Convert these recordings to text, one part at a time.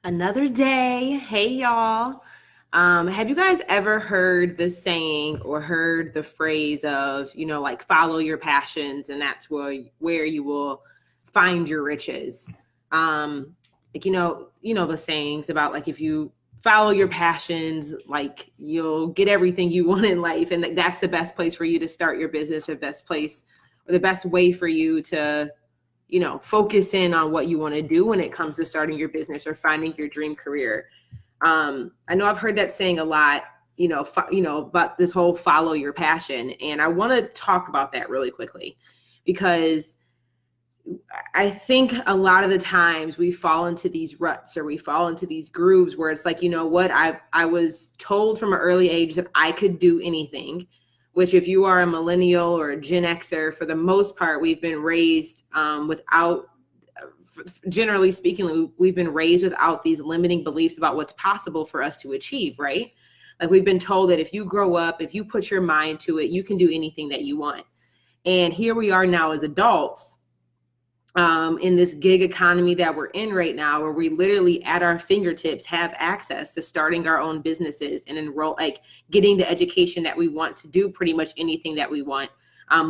Another day. Hey, y'all. Have you guys ever heard the saying or heard the phrase of, like follow your passions and that's where you will find your riches? Like, the sayings about like if you follow your passions, like you'll get everything you want in life. And that's the best place for you to start your business, or best place or the best way for you to focus in on what you want to do when it comes to starting your business or finding your dream career. I know I've heard that saying a lot, about this whole follow your passion. And I want to talk about that really quickly because I think a lot of the times we fall into these ruts or we fall into these grooves where it's like, you know what, I was told from an early age that I could do anything, which if you are a millennial or a Gen Xer, for the most part, we've been raised without, generally speaking, we've been raised without these limiting beliefs about what's possible for us to achieve, right? Like we've been told that if you grow up, if you put your mind to it, you can do anything that you want. And here we are now as adults in this gig economy that we're in right now, where we literally at our fingertips have access to starting our own businesses and getting the education that we want to do pretty much anything that we want,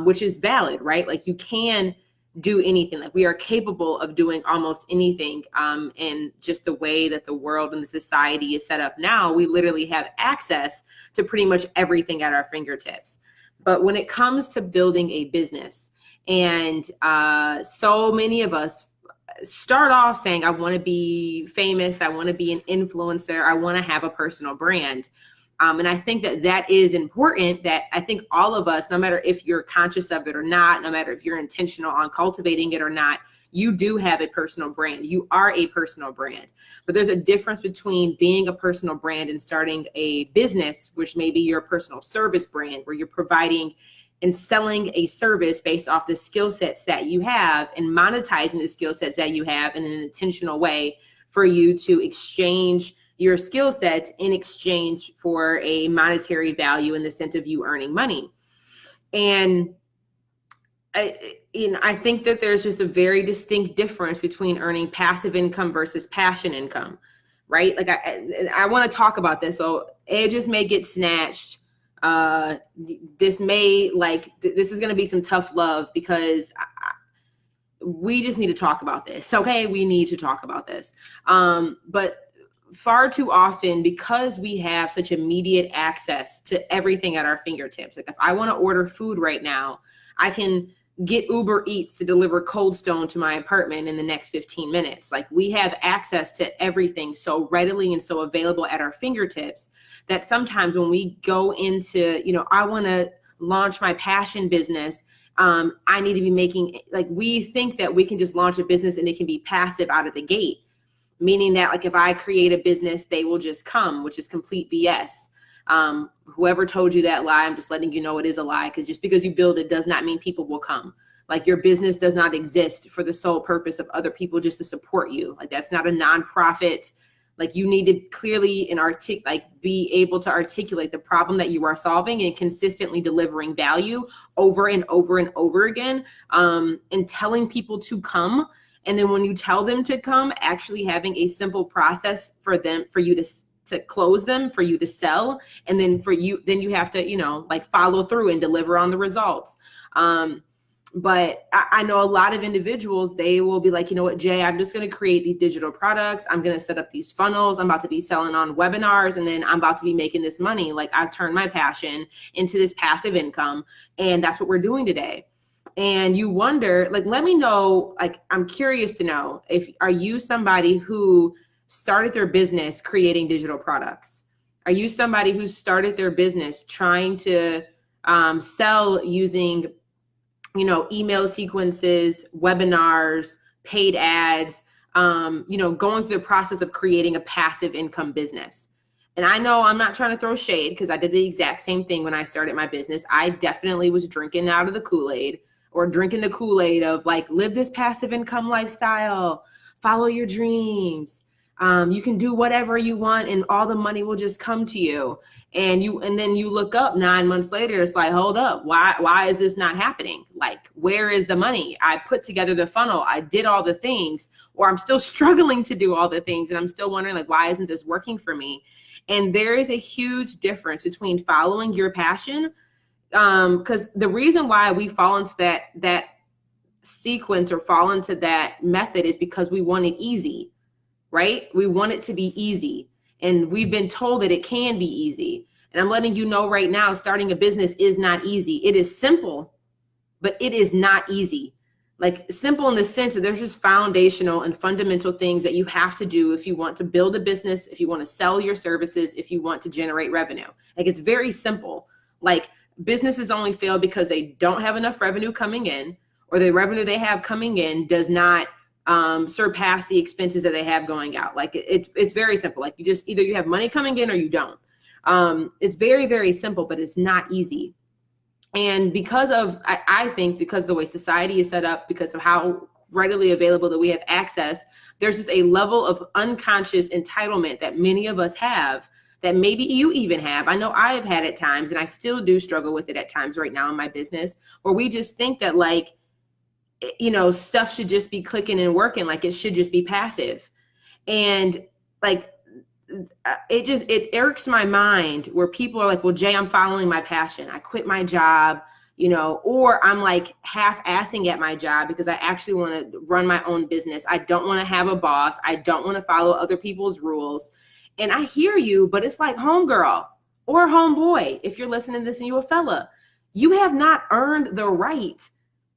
which is valid, right? Like you can do anything. Like we are capable of doing almost anything. And just the way that the world and the society is set up now, we literally have access to pretty much everything at our fingertips. But when it comes to building a business, and so many of us start off saying, I want to be famous, I want to be an influencer, I want to have a personal brand. And I think that is important, that I think all of us, no matter if you're conscious of it or not, no matter if you're intentional on cultivating it or not, you do have a personal brand. You are a personal brand. But there's a difference between being a personal brand and starting a business, which may be your personal service brand, where you're providing and selling a service based off the skill sets that you have and monetizing the skill sets that you have in an intentional way for you to exchange your skill sets in exchange for a monetary value in the sense of you earning money. And I think that there's just a very distinct difference between earning passive income versus passion income, right? Like I want to talk about this. So edges may get snatched. This is going to be some tough love because we just need to talk about this. Okay. We need to talk about this. But far too often, because we have such immediate access to everything at our fingertips, like if I want to order food right now, I can get Uber Eats to deliver Cold Stone to my apartment in the next 15 minutes. Like we have access to everything so readily and so available at our fingertips that sometimes when we go into, I want to launch my passion business, I need to be making, like we think that we can just launch a business and it can be passive out of the gate, meaning that like if I create a business, they will just come, which is complete BS. Whoever told you that lie, I'm just letting you know it is a lie, because just because you build it does not mean people will come. Like your business does not exist for the sole purpose of other people just to support you. Like that's not a nonprofit. Like you need to clearly and be able to articulate the problem that you are solving and consistently delivering value over and over and over again, and telling people to come. And then when you tell them to come, actually having a simple process for you to close them, for you to sell. And then you have to, follow through and deliver on the results. But I know a lot of individuals, they will be like, you know what, Jay, I'm just going to create these digital products. I'm going to set up these funnels. I'm about to be selling on webinars, and then I'm about to be making this money. Like I've turned my passion into this passive income. And that's what we're doing today. And you wonder, like, let me know, like, I'm curious to know, are you somebody who started their business creating digital products? Are you somebody who started their business trying to sell using email sequences, webinars, paid ads, going through the process of creating a passive income business? And I know I'm not trying to throw shade, because I did the exact same thing when I started my business. I definitely was drinking out of the Kool-Aid, or drinking the Kool-Aid of like, live this passive income lifestyle, follow your dreams. You can do whatever you want and all the money will just come to you. And then you look up 9 months later, it's like, hold up, why is this not happening? Like, where is the money? I put together the funnel, I did all the things, or I'm still struggling to do all the things. And I'm still wondering, like, why isn't this working for me? And there is a huge difference between following your passion. Because the reason why we fall into that sequence or fall into that method is because we want it easy, right? We want it to be easy. And we've been told that it can be easy. And I'm letting you know right now, starting a business is not easy. It is simple, but it is not easy. Like, simple in the sense that there's just foundational and fundamental things that you have to do if you want to build a business, if you want to sell your services, if you want to generate revenue. Like, it's very simple. Like, businesses only fail because they don't have enough revenue coming in, or the revenue they have coming in does not surpass the expenses that they have going out. Like, it's very simple. Like, you just, either you have money coming in or you don't. It's very, very simple, but it's not easy. And because of, I think because of the way society is set up, because of how readily available that we have access, there's just a level of unconscious entitlement that many of us have, that maybe you even have. I know I have had at times, and I still do struggle with it at times right now in my business, where we just think that, like, you know, stuff should just be clicking and working, like it should just be passive. And like, it irks my mind where people are like, well, Jay, I'm following my passion. I quit my job, you know, or I'm like half-assing at my job because I actually want to run my own business. I don't want to have a boss. I don't want to follow other people's rules. And I hear you, but it's like, homegirl or homeboy, if you're listening to this and you're a fella, you have not earned the right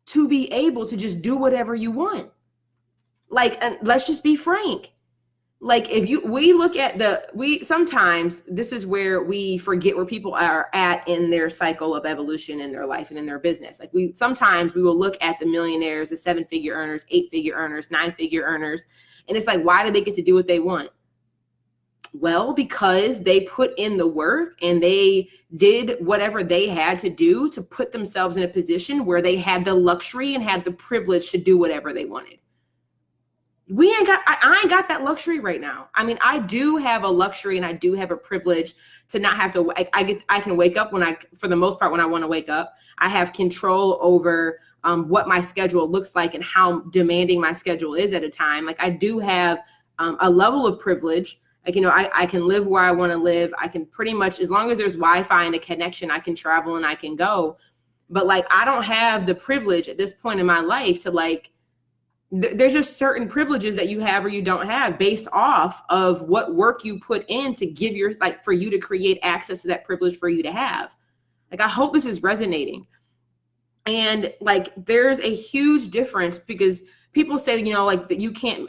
to be able to just do whatever you want. Like, and let's just be frank. Like, sometimes this is where we forget where people are at in their cycle of evolution in their life and in their business. Like, sometimes we will look at the millionaires, the 7-figure earners, 8-figure earners, 9-figure earners. And it's like, why do they get to do what they want? Well, because they put in the work and they did whatever they had to do to put themselves in a position where they had the luxury and had the privilege to do whatever they wanted. I ain't got that luxury right now. I mean, I do have a luxury and I do have a privilege to not have to, I can wake up for the most part, when I want to wake up. I have control over what my schedule looks like and how demanding my schedule is at a time. Like, I do have a level of privilege. Like, you know, I can live where I want to live. I can pretty much, as long as there's Wi-Fi and a connection, I can travel and I can go. But like, I don't have the privilege at this point in my life to like, there's just certain privileges that you have or you don't have based off of what work you put in to give for you to create access to that privilege for you to have. Like, I hope this is resonating. And like, there's a huge difference because people say, you know, like that you can't,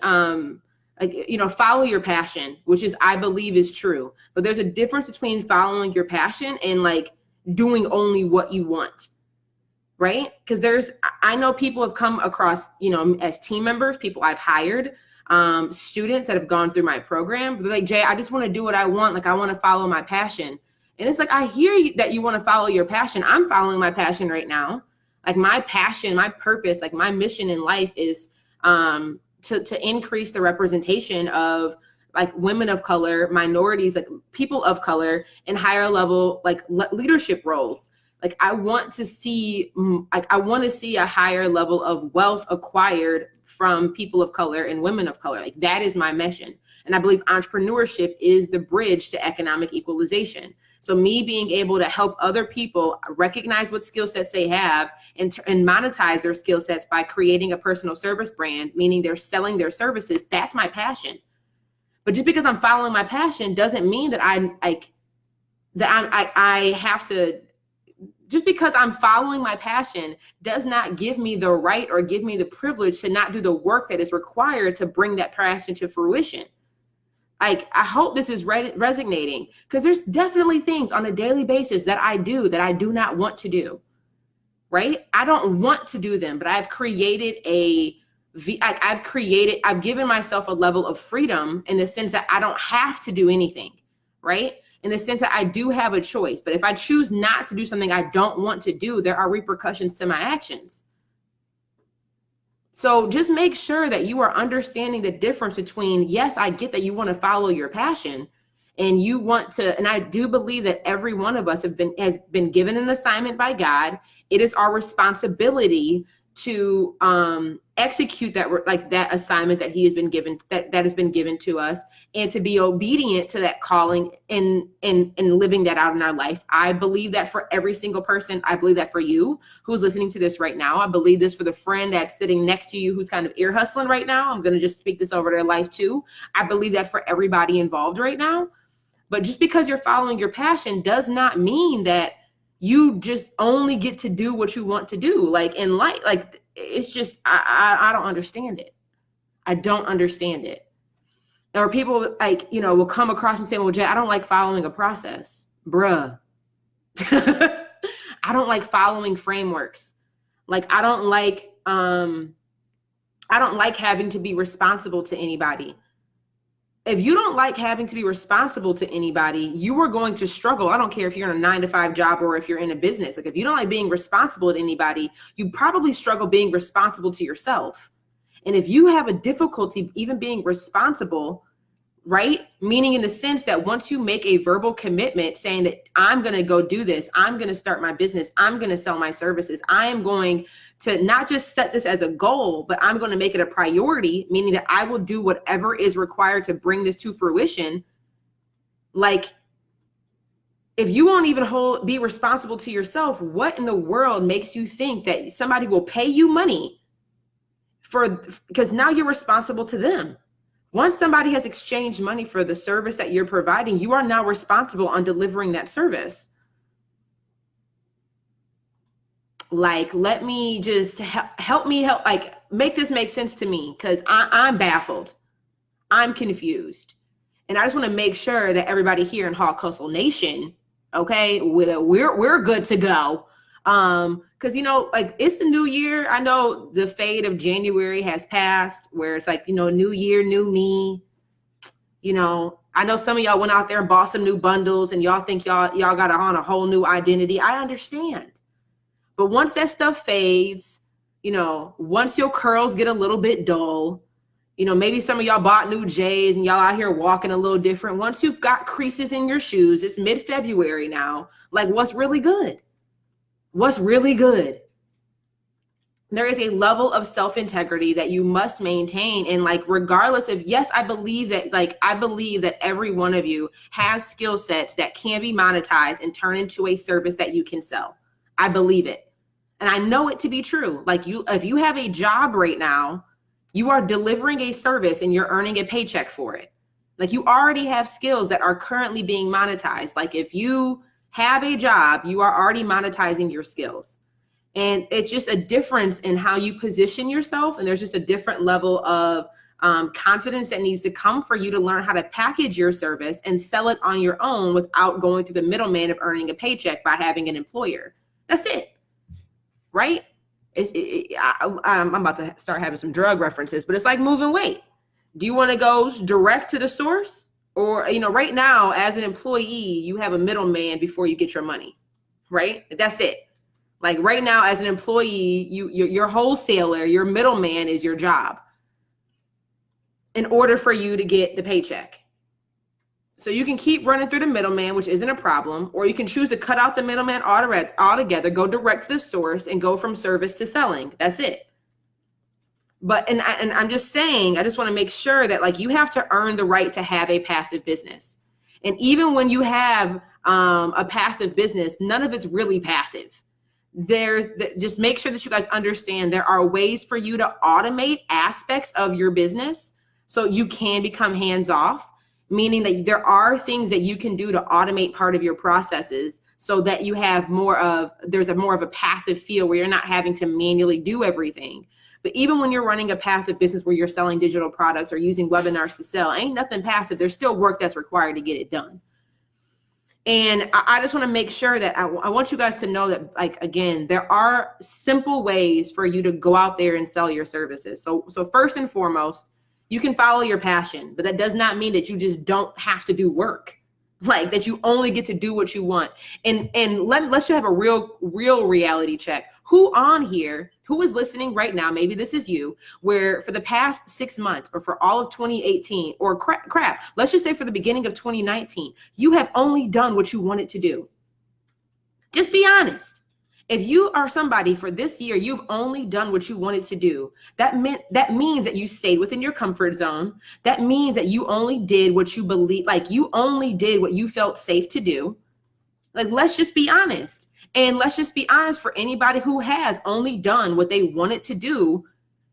like, you know, follow your passion, which is, I believe is true. But there's a difference between following your passion and like doing only what you want, right? Because I know people have come across, you know, as team members, people I've hired, students that have gone through my program. They're like, Jay, I just want to do what I want. Like, I want to follow my passion. And it's like, I hear you that you want to follow your passion. I'm following my passion right now. Like, my passion, my purpose, like my mission in life is, to increase the representation of like women of color, minorities, like people of color in higher level, like leadership roles. Like, I want to see a higher level of wealth acquired from people of color and women of color. Like, that is my mission. And I believe entrepreneurship is the bridge to economic equalization. So me being able to help other people recognize what skill sets they have and monetize their skill sets by creating a personal service brand, meaning they're selling their services, that's my passion. But just because I'm following my passion doesn't mean that I have to, just because I'm following my passion does not give me the right or give me the privilege to not do the work that is required to bring that passion to fruition. Like, I hope this is resonating, because there's definitely things on a daily basis that I do that I do not want to do, right? I don't want to do them, but I've given myself a level of freedom in the sense that I don't have to do anything, right? In the sense that I do have a choice, but if I choose not to do something I don't want to do, there are repercussions to my actions. So just make sure that you are understanding the difference between, yes, I get that you want to follow your passion and you want to, and I do believe that every one of us has been given an assignment by God. It is our responsibility to execute that assignment that he has been given, that has been given to us, and to be obedient to that calling and living that out in our life. I believe that for every single person. I believe that for you who's listening to this right now. I believe this for the friend that's sitting next to you who's kind of ear hustling right now. I'm going to just speak this over their life too. I believe that for everybody involved right now. But just because you're following your passion does not mean that you just only get to do what you want to do. Like in life, like it's just, I don't understand it. I don't understand it. Or people will come across and say, well, Jay, I don't like following a process. Bruh. I don't like following frameworks. Like I don't like having to be responsible to anybody. If you don't like having to be responsible to anybody, you are going to struggle. I don't care if you're in a 9-to-5 job or if you're in a business. Like if you don't like being responsible to anybody, you probably struggle being responsible to yourself. And if you have a difficulty even being responsible, right? Meaning in the sense that once you make a verbal commitment saying that I'm going to go do this, I'm going to start my business, I'm going to sell my services, I am going to not just set this as a goal, but I'm going to make it a priority, meaning that I will do whatever is required to bring this to fruition. Like, if you won't even be responsible to yourself, what in the world makes you think that somebody will pay you money because now you're responsible to them? Once somebody has exchanged money for the service that you're providing, you are now responsible on delivering that service. Like, let me just help make this make sense to me, because I'm baffled. I'm confused. And I just want to make sure that everybody here in Hawk Hustle Nation, okay, we're good to go. Because, it's the new year. I know the fade of January has passed, where it's like, new year, new me. I know some of y'all went out there and bought some new bundles and y'all think y'all got on a whole new identity. I understand. But once that stuff fades, once your curls get a little bit dull, maybe some of y'all bought new J's and y'all out here walking a little different. Once you've got creases in your shoes, it's mid-February now. Like, what's really good? What's really good? There is a level of self-integrity that you must maintain. And regardless of, yes, I believe that every one of you has skill sets that can be monetized and turn into a service that you can sell. I believe it. And I know it to be true. If you have a job right now, you are delivering a service and you're earning a paycheck for it. Like, you already have skills that are currently being monetized. Like, if you have a job, you are already monetizing your skills. And it's just a difference in how you position yourself. And there's just a different level of confidence that needs to come for you to learn how to package your service and sell it on your own without going through the middleman of earning a paycheck by having an employer. That's it. Right? I'm about to start having some drug references, but it's like moving weight. Do you want to go direct to the source? Or, right now, as an employee, you have a middleman before you get your money, right? That's it. Like, right now, as an employee, your wholesaler, your middleman is your job in order for you to get the paycheck. So you can keep running through the middleman, which isn't a problem, or you can choose to cut out the middleman altogether, go direct to the source, and go from service to selling. That's it. But, and I'm just saying, I just want to make sure that you have to earn the right to have a passive business. And even when you have a passive business, none of it's really passive. Just make sure that you guys understand there are ways for you to automate aspects of your business so you can become hands-off, meaning that there are things that you can do to automate part of your processes so that you have there's more of a passive feel where you're not having to manually do everything. But even when you're running a passive business where you're selling digital products or using webinars to sell, ain't nothing passive. There's still work that's required to get it done. And I just want to make sure that I want you guys to know that, again, there are simple ways for you to go out there and sell your services. So first and foremost, you can follow your passion, but that does not mean that you just don't have to do work, that you only get to do what you want. And let's have a real reality check. Who on here who is listening right now, maybe this is you, where for the past 6 months or for all of 2018 or crap, let's just say for the beginning of 2019, you have only done what you wanted to do. Just be honest. If you are somebody for this year, you've only done what you wanted to do. That means that you stayed within your comfort zone. That means that you only did what you believe, like you only did what you felt safe to do. Like, let's just be honest. And let's just be honest for anybody who has only done what they wanted to do.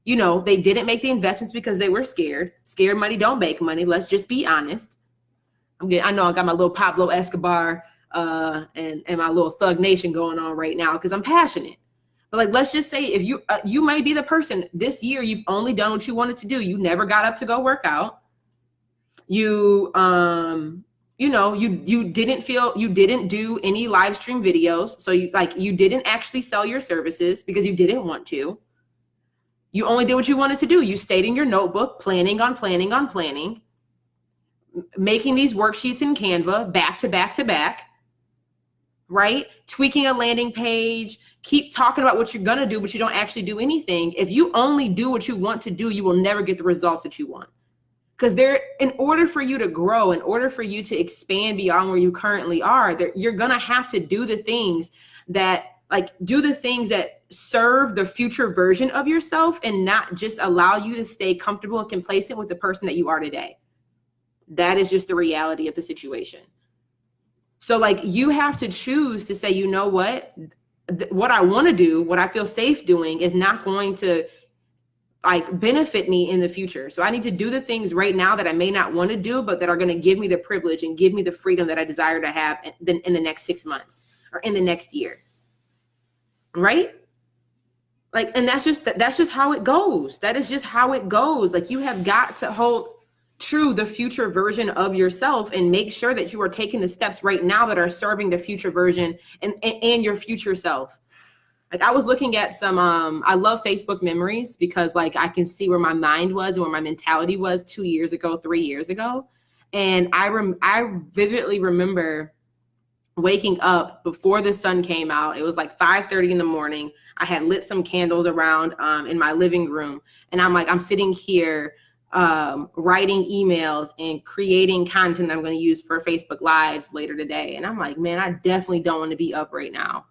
You know, they didn't make the investments because they were scared. Scared money don't make money. Let's just be honest. I know I got my little Pablo Escobar and my little Thug Nation going on right now because I'm passionate. But like, let's just say if you may be the person this year, you've only done what you wanted to do. You never got up to go work out. You didn't do any live stream videos. So you didn't actually sell your services because you didn't want to. You only did what you wanted to do. You stayed in your notebook, planning on planning, making these worksheets in Canva back to back to back. Right? Tweaking a landing page, keep talking about what you're going to do, but you don't actually do anything. If you only do what you want to do, you will never get the results that you want. Because in order for you to grow, in order for you to expand beyond where you currently are, you're going to have to do the things that serve the future version of yourself and not just allow you to stay comfortable and complacent with the person that you are today. That is just the reality of the situation. So like you have to choose to say, you know what I want to do, what I feel safe doing is not going to like benefit me in the future. So I need to do the things right now that I may not want to do, but that are going to give me the privilege and give me the freedom that I desire to have in the next 6 months or in the next year. Right? Like, and that's just how it goes. That is just how it goes. Like you have got to hold true the future version of yourself and make sure that you are taking the steps right now that are serving the future version and your future self. Like I was looking at some, I love Facebook memories because like I can see where my mind was and where my mentality was 2 years ago, 3 years ago. And I vividly remember waking up before the sun came out. It was like 5:30 in the morning. I had lit some candles around in my living room. And I'm sitting here writing emails and creating content I'm going to use for Facebook Lives later today. And I'm like, man, I definitely don't want to be up right now.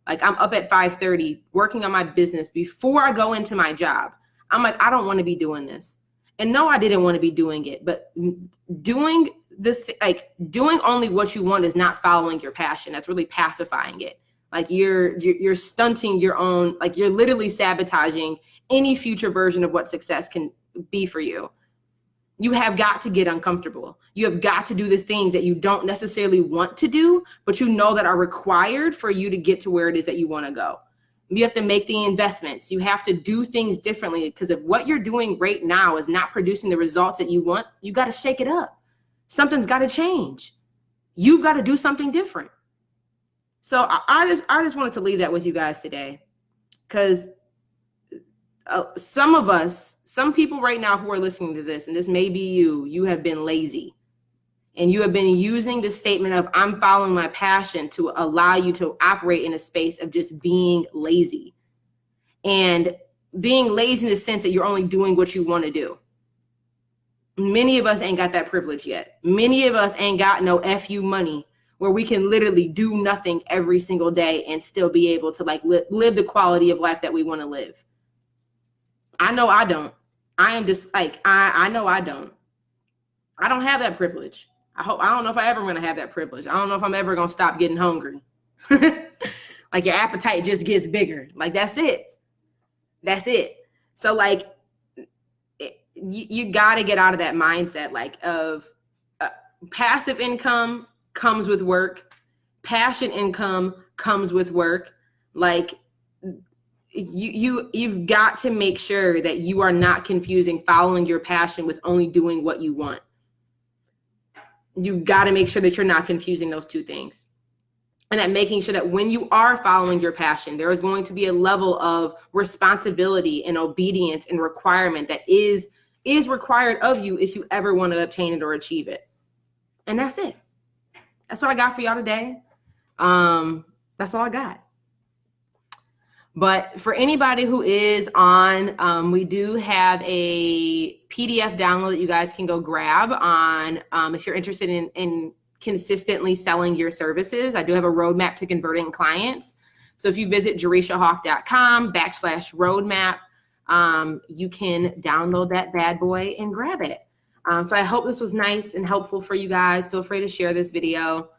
Like I'm up at 5:30 working on my business before I go into my job. I'm like, I don't want to be doing this. And no, I didn't want to be doing it, but doing doing only what you want is not following your passion. That's really pacifying it. Like you're stunting your own, like you're literally sabotaging any future version of what success can be for you. You have got to get uncomfortable. You have got to do the things that you don't necessarily want to do, but you know that are required for you to get to where it is that you want to go. You have to make the investments. You have to do things differently because if what you're doing right now is not producing the results that you want, you got to shake it up. Something's got to change. You've got to do something different. So I just wanted to leave that with you guys today because some people right now who are listening to this, and this may be you have been lazy and you have been using the statement of I'm following my passion to allow you to operate in a space of just being lazy and being lazy in the sense that you're only doing what you want to do. Many of us ain't got that privilege yet. Many of us ain't got no FU money where we can literally do nothing every single day and still be able to like live the quality of life that we want to live. I know I don't. I am just like, I know I don't. I don't have that privilege. I don't know if I ever going to have that privilege. I don't know if I'm ever going to stop getting hungry. Like your appetite just gets bigger. Like that's it. That's it. So like you got to get out of that mindset like of passive income comes with work. Passion income comes with work. Like you've got to make sure that you are not confusing following your passion with only doing what you want. You've got to make sure that you're not confusing those two things. And that making sure that when you are following your passion, there is going to be a level of responsibility and obedience and requirement that is required of you if you ever want to obtain it or achieve it. And that's it. That's what I got for y'all today. That's all I got. But for anybody who is on, we do have a PDF download that you guys can go grab on if you're interested in consistently selling your services. I do have a roadmap to converting clients. So if you visit jerishahawk.com/roadmap, you can download that bad boy and grab it. So I hope this was nice and helpful for you guys. Feel free to share this video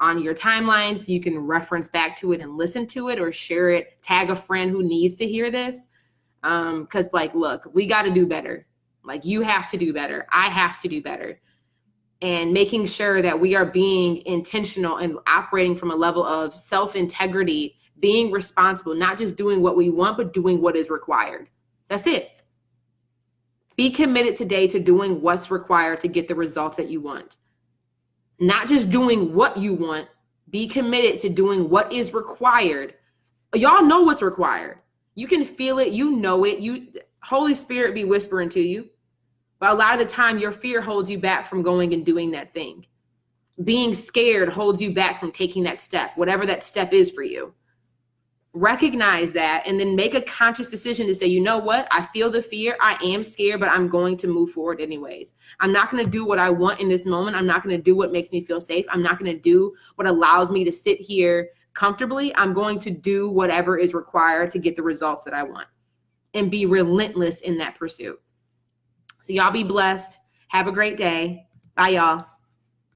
on your timeline so you can reference back to it and listen to it, or share it, tag a friend who needs to hear this. Because like, look, we got to do better. Like, you have to do better. I have to do better. And making sure that we are being intentional and operating from a level of self-integrity, being responsible, not just doing what we want, but doing what is required. That's it. Be committed today to doing what's required to get the results that you want. Not just doing what you want. Be committed to doing what is required. Y'all know what's required. You can feel it. You know it. Holy Spirit be whispering to you. But a lot of the time, your fear holds you back from going and doing that thing. Being scared holds you back from taking that step, whatever that step is for you. Recognize that, and then make a conscious decision to say, you know what? I feel the fear. I am scared, but I'm going to move forward anyways. I'm not going to do what I want in this moment. I'm not going to do what makes me feel safe. I'm not going to do what allows me to sit here comfortably. I'm going to do whatever is required to get the results that I want, and be relentless in that pursuit. So y'all be blessed. Have a great day. Bye, y'all.